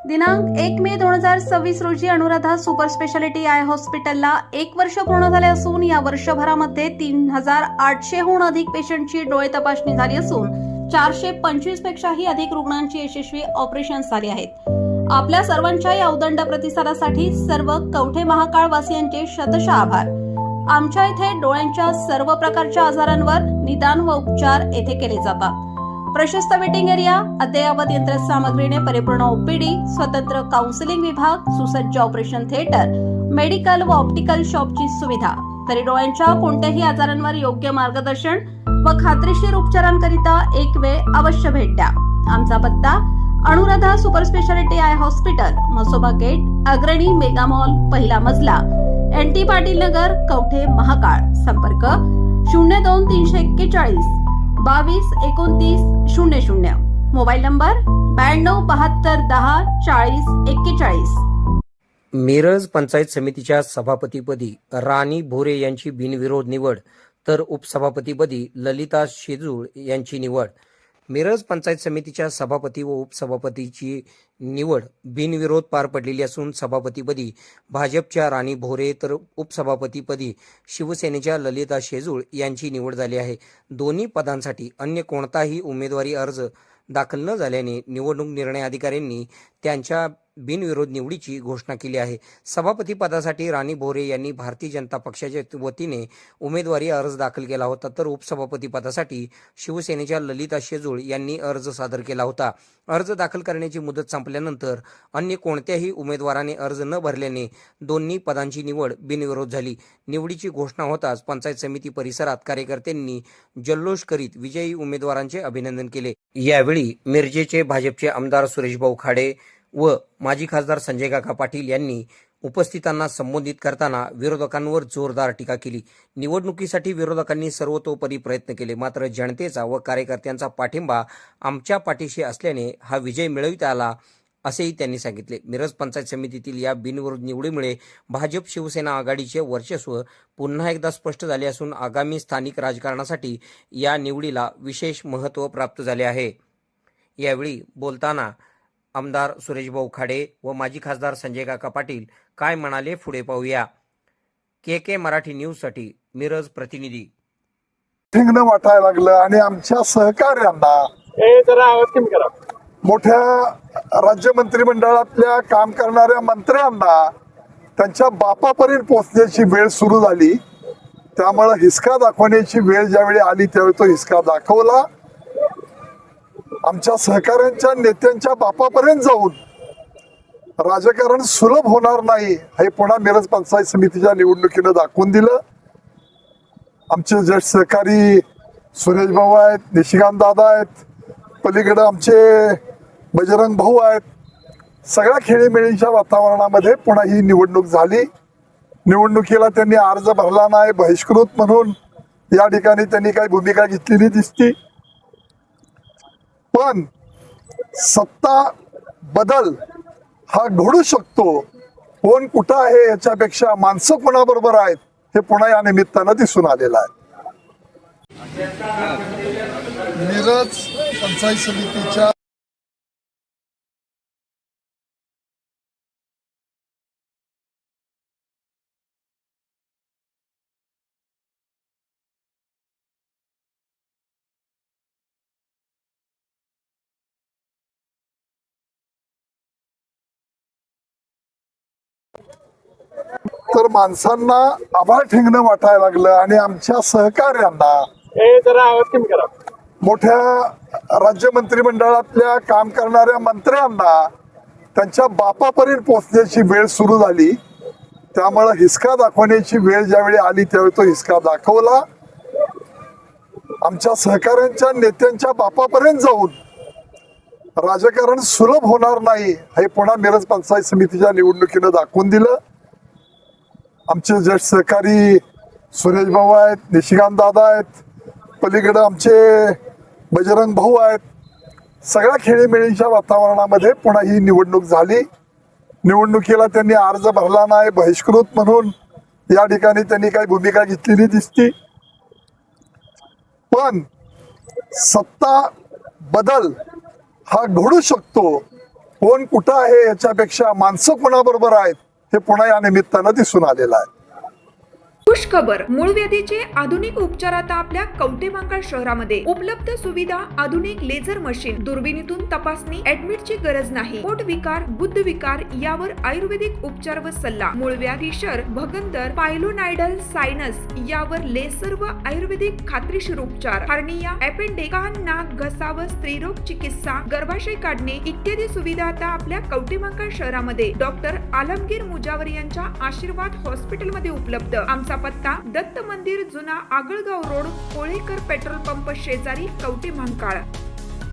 दिनांक 1 मे 2026 रोजी Anuradha super speciality I हॉस्पिटलला 1 वर्ष पूर्ण झाले असून या वर्षभरामध्ये 3800हून अधिक पेशंटची डोळे तपासणी झाली असून 425 पेक्षाही अधिक रुग्णांची यशस्वी ऑपरेशन्स झाली आहेत। आपल्या सर्वांच्या या उदंड प्रतिसादासाठी सर्व कवठे महाकाळ वासियांचे शतशः आभार। आमच्या इथे डोळ्यांच्या सर्व प्रकारच्या आजारांवर निदान व उपचार येथे केले जातात। प्रशस्त वेटिंग एरिया, अद्ययावत यंत्रसामग्रीने परिपूर्ण ओपीडी, स्वतंत्र काउन्सिलिंग विभाग, सुसज्ज ऑपरेशन थिएटर, मेडिकल व ऑप्टिकल शॉपची सुविधा, तरी डोळ्यांच्या कोणत्याही आजारांवर योग्य मार्गदर्शन व खात्रीशीर उपचारांकरिता एक वेळ अवश्य भेट द्या। आमचा पत्ता Anuradha super speciality eye hospital, Masoba gate, Agrani mega mall, पहिला मजला, NT पाटील नगर, कवठे महाकाळ। संपर्क 02-341 22-29-00, मोबाईल नंबर 92-72-10-40-41। मिरज पंचायत समितीच्या सभापतीपदी राणी भोरे यांची बिनविरोध निवड, तर उपसभापतीपदी ललिता शेजूळ यांची निवड। मिरज पंचायत समितीच्या सभापती व उपसभापतीची निवड बिनविरोध पार पडलेली असून सभापतीपदी भाजपच्या राणी भोरे तर उपसभापतीपदी शिवसेनेच्या ललिता शेजूळ यांची निवड झाली आहे। दोन्ही पदांसाठी अन्य कोणताही उमेदवारी अर्ज दाखल न झाल्याने निवडणूक निर्णय अधिकाऱ्यांनी त्यांच्या बिनविरोध निवडीची घोषणा केली आहे। सभापती पदासाठी राणी भोरे यांनी भारतीय जनता पक्षाच्या वतीने उमेदवारी अर्ज दाखल केला होता, तर उपसभापती पदासाठी शिवसेनेच्या ललिता शेजूळ यांनी अर्ज सादर केला होता। अर्ज दाखल करण्याची मुदत संपल्यानंतर अन्य कोणत्याही उमेदवाराने अर्ज न भरल्याने दोन्ही पदांची निवड बिनविरोध झाली। निवडीची घोषणा होताच पंचायत समिती परिसरात कार्यकर्त्यांनी जल्लोष करीत विजयी उमेदवारांचे अभिनंदन केले। यावेळी मिरजेचे भाजपचे आमदार सुरेशभाऊ खाडे व माजी खासदार संजय काका पाटील यांनी उपस्थितांना संबोधित करताना विरोधकांवर जोरदार टीका केली। निवडणुकीसाठी विरोधकांनी सर्वतोपरी प्रयत्न केले, मात्र जनतेचा व कार्यकर्त्यांचा पाठिंबा आमच्या पाठीशी असल्याने हा विजय मिळविता आला, असेही त्यांनी सांगितले। मिरज पंचायत समितीतील या बिनविरोध निवडीमुळे भाजप शिवसेना आघाडीचे वर्चस्व पुन्हा एकदा स्पष्ट झाले असून आगामी स्थानिक राजकारणासाठी या निवडीला विशेष महत्त्व प्राप्त झाले आहे। यावेळी बोलताना आमदार सुरेशभाऊ खाडे व माजी खासदार संजय काका पाटील काय म्हणाले, पुढे पाहूया। KK मराठी न्यूज साठी मिरज प्रतिनिधी। ठिंगणं वाटायला लागलं आणि आमच्या सहकार्यांना मोठ्या राज्य मंत्रिमंडळातल्या काम करणाऱ्या मंत्र्यांना त्यांच्या बापापर्यंत पोहोचण्याची वेळ सुरू झाली। त्यामुळे हिसका दाखवण्याची वेळ ज्यावेळी आली त्यावेळी तो हिसका दाखवला। आमच्या सहकाऱ्यांच्या नेत्यांच्या बापापर्यंत जाऊन राजकारण सुलभ होणार नाही हे पुन्हा मिरज पंचायत समितीच्या निवडणुकीनं दाखवून दिलं। आमचे ज्येष्ठ सहकारी सुरेश भाऊ आहेत, निशिकांत दादा आहेत, पलीकडे आमचे बजरंग भाऊ आहेत। सगळ्या खेळीमेळीच्या वातावरणामध्ये पुन्हा ही निवडणूक झाली। निवडणुकीला त्यांनी अर्ज भरला नाही, बहिष्कृत म्हणून या ठिकाणी त्यांनी काही भूमिका घेतलेली दिसती। पण सत्ता बदल हा घडू शकतो, कोण कुठं आहे याच्यापेक्षा माणसं कोणाबरोबर आहेत हे पुन्हा या निमित्तानं दिसून आलेलं आहे। मिरज पंचायत समितीच्या तर माणसांना आभाळ ठिंगणं वाटायला लागलं आणि आमच्या सहकार्यांना मोठ्या राज्य मंत्रिमंडळातल्या काम करणाऱ्या मंत्र्यांना त्यांच्या बापापर्यंत पोहोचण्याची वेळ सुरू झाली। त्यामुळे हिसका दाखवण्याची वेळ ज्यावेळी आली त्यावेळी तो हिसका दाखवला। आमच्या सहकाऱ्यांच्या नेत्यांच्या बापापर्यंत जाऊन राजकारण सुलभ होणार नाही हे पुन्हा मिरज पंचायत समितीच्या निवडणुकीनं दाखवून दिलं। आमचे ज्येष्ठ सहकारी सुरेश भाऊ आहेत, निशिकांत दादा आहेत, पलीकडे आमचे बजरंग भाऊ आहेत। सगळ्या खेळीमेळीच्या वातावरणामध्ये पुन्हा ही निवडणूक झाली। निवडणुकीला त्यांनी अर्ज भरला नाही, बहिष्कृत म्हणून या ठिकाणी त्यांनी काही भूमिका घेतलेली दिसती। पण सत्ता बदल हा घडू शकतो, कोण कुठं आहे याच्यापेक्षा माणसं कोणाबरोबर आहेत हे पुन्हा या निमित्तानं दिसून आलेलं आहे. खुशखबर, मूळ व्याधीचे आधुनिक उपचार आता आपल्या कवठेमहांकाळ शहरामध्ये उपलब्ध. सुविधा, आधुनिक लेझर मशीन, दुर्बिणीतून तपासणी, ऍडमिटची गरज नाही. पोट विकार, बुद्ध विकार यावर आयुर्वेदिक उपचार व सल्ला. मूळव्याधी, शर, भगंदर, पायलोनायडल, सायनस यावर लेसर व आयुर्वेदिक खात्रीशीर उपचार. हर्निया, अपेंडिक्स, कान, नाक, घसा व स्त्रीरोग चिकित्सा, गर्भाशय काढणे इत्यादी सुविधा आता आपल्या कवठेमहांकाळ शहरामध्ये डॉक्टर आलमगीर मुजावर यांच्या आशीर्वाद हॉस्पिटलमध्ये उपलब्ध. आमचा पत्ता दत्त मंदिर, जुना Agalgaon road, Kolekar petrol pump शेजारी, कवठेमहांकाळ.